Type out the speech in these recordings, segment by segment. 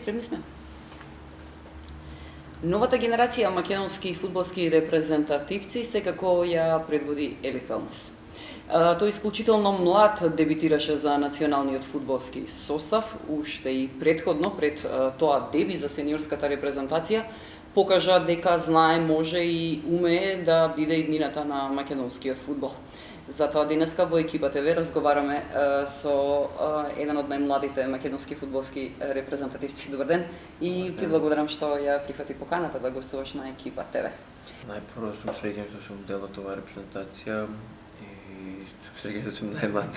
спремни сме. Новата генерација македонски фудбалски репрезентативци секако ја предводи Елиф Елмос. Тој исклучително млад дебитираше за националниот фудбалски состав, уште и предходно, пред тоа деби за сениорската репрезентација, покажа дека знае, може и умее да биде иднината на македонскиот фудбал. Затоа денеска во Екипа ТВ разговараме со еден од најмладите македонски фудбалски репрезентативци. Добар ден и ти благодарам што ја прифати поканата да гостуваш на Екипа ТВ. Најпрво сум среќен што сум дел од оваа репрезентација и сум среќен што сум најмлад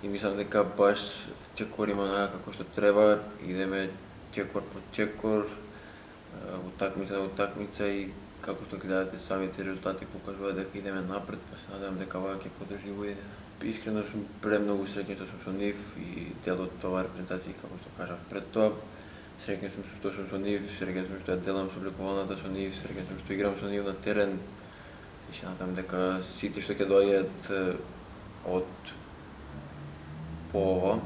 и мислам дека баш чекориме онака како што треба, идеме чекор по чекор, утакмица на утакмица и како што гледате самите резултати покажуваат дека идеме напред, па се надевам дека ова ќе подржи година. Искрено сум премногу среќен што сум со нив и дел од оваа репрезентација, како што кажав пред тоа. Среќен сум што сум со нив, среќен сум што ја делам со облекувалната со нив, среќен сум што играм со нив на терен и се надевам дека сите што ќе доаѓаат од по ова,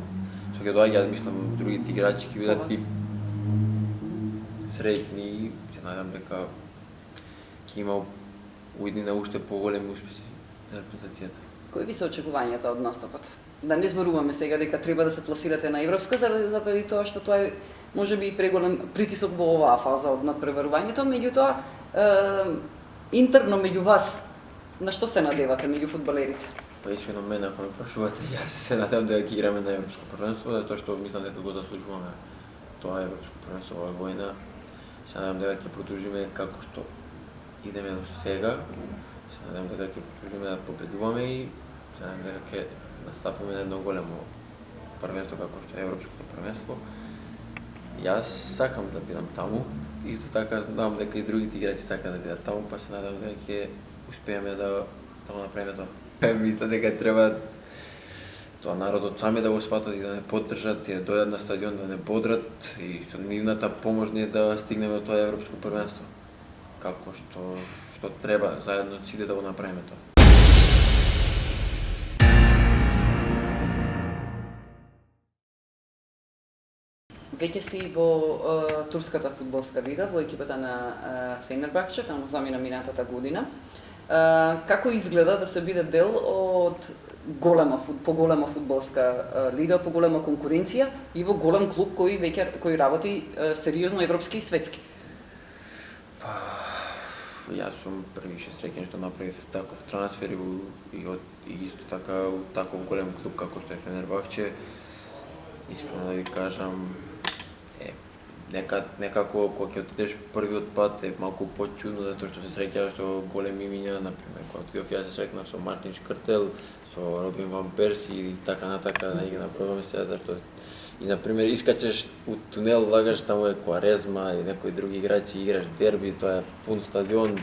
што ќе доаѓаат, мислам, другите играчи ќе бидат и среќни и се надевам дека ќе има уиднина уште поголеми успеси на репрезентацијата. Кои ви се очекувањата од настапот? Да не зборуваме сега дека треба да се пласирате на европско, заради тоа што тоа е можеби и преголем притисок во оваа фаза од надпреварувањето, меѓутоа интерно меѓу вас на што се надевате меѓу фудбалерите? Па искрено мене ако ме прашувате, јас се надевам дека ќе играме на европско првенство, затоа што мислам дека го заслужуваме тоа европско првенство оваа година. Се надевам дека ќе продолжиме како што идеме до сега, се надевам дека ќе продолжиме да победуваме и се надевам дека ќе настапиме на едно големо првенство како што е европското првенство. Јас сакам да бидам таму, исто така знам дека и другите играчи сакаат да бидат таму, па се надевам дека ќе успееме да го направиме тоа. Мислам дека треба тоа народот сами да го сватат и да не поддржат и да дојдат на стадион да не бодрат и со нивната помош ние да стигнеме до тоа европско првенство. Како што треба заедно сите да го направиме тоа. Веќе си во турската фудбалска лига, во екипата на Фенербахче, таму замина минатата година. Како изгледа да се биде дел од поголема фудбалска лига, поголема конкуренција и во голем клуб кој работи сериозно европски и светски? Јас сум првише среќен што направив таков трансфер и исто така у таков голем клуб како што е Фенербахче. Искрено да ви кажам, некако кога ќе отидеш првиот пат е малку почудно затоа што се среќаваш со големи имиња, например кога отидов јас се срекнав со Мартин Шкртел, со Робин ван Перси и така натака, да ги направаме сега зашто и например искачеш у тунел, лагаш таму е Кварезма и некои други играчи, играш дерби, тоа е пун стадион.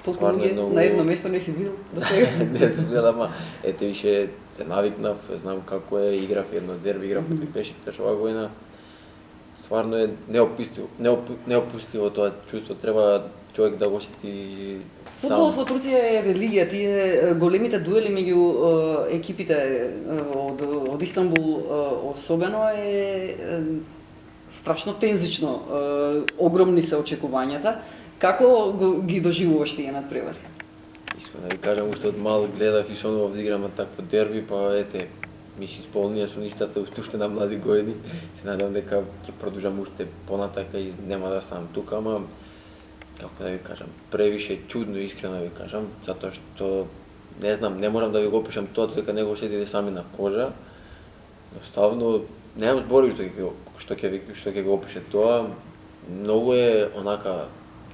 Толку луѓе на едно место не си бил до сега? Не сум бил, ама ете више се навикнав, знам како е, играв едно дерби, играв против Бешикташ оваа година. Стварно е неопустиво тоа чувство, треба човек да го осети сам. Фудбалот во Турција е религија, тие големите дуели меѓу екипите од Истанбул особено е страшно тензично, огромни се очекувањата. Како ги доживуваш тие надпревари? Искам да ви кажам, уште од мал гледав и сонував да играм на такво дерби, па ете, ми се исполнија со ништата уште на млади години. Се надевам дека ќе продолжам уште понатака и нема да станам тука, ама како да ви кажам, превише чудно, искрено да ви кажам, затоа што не знам, не можам да ви го опишам тоа додека не го осетите сами на кожа. Едноставно немам зборови што ќе го опише тоа. Многу е онака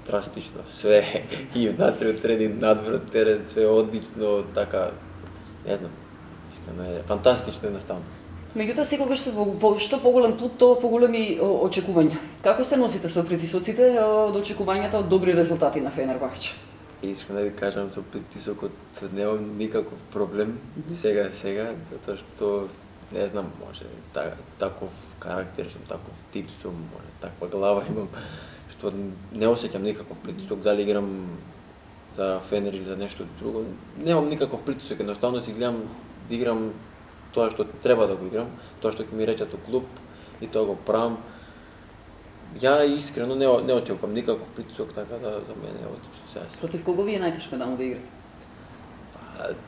драстично све и внатре од терен и надвор од терен, све одлично, така не знам. Искрено е фантастично едноставно. Меѓутоа секогаш се во што поголем клуб, тоа поголеми очекувања. Како се носите со притисоците од очекувањата од добри резултати на Фенербахче? Искрено да ви кажам, со притисокот немам никаков проблем сега, затоа што не знам, може таков карактер сум, таков тип сум, може таква глава имам, што не осеќам никаков притисок, дали играм за Фенер или за нешто друго. Немам никаков притисок, едноставно си гледам да играм тоа што треба да го играм, тоа што ќе ми речат у клуб и тоа го правам. Ја искрено не очекувам никаков притисок, така да за мене е сега. Против кого ви е најтешко да му да игра?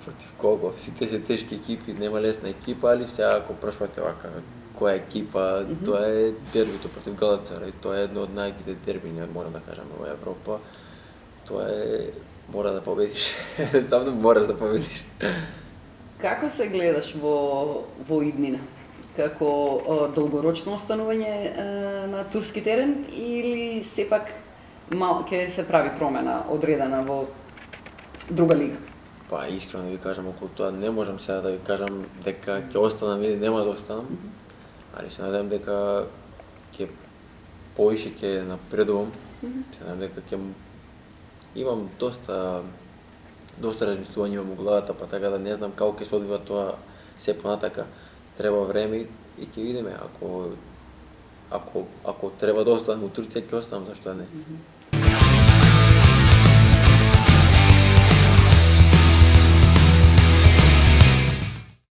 Против кого? Сите се тешки екипи, нема лесна екипа, али сега ако прашувате вака која екипа, тоа е дербито против Галатасарај, тоа е едно од најаките дербиња, морам да кажам, во Европа. Тоа е мора да победиш. Едноставно мораш да победиш. Како се гледаш во иднина? Како долгорочно останување на турски терен или сепак ќе се прави промена одредена во друга лига? Па искрено да ви кажам околу тоа не можам сега да ви кажам дека ќе останам или нема да останам. Али се надевам дека ќе повише ќе напредувам. Се надевам дека ќе имам доста размислување во главата, па така да не знам како ќе се одвива тоа се понатака. Треба време и ќе видиме ако треба да останам во Турција ќе останам, зашто не.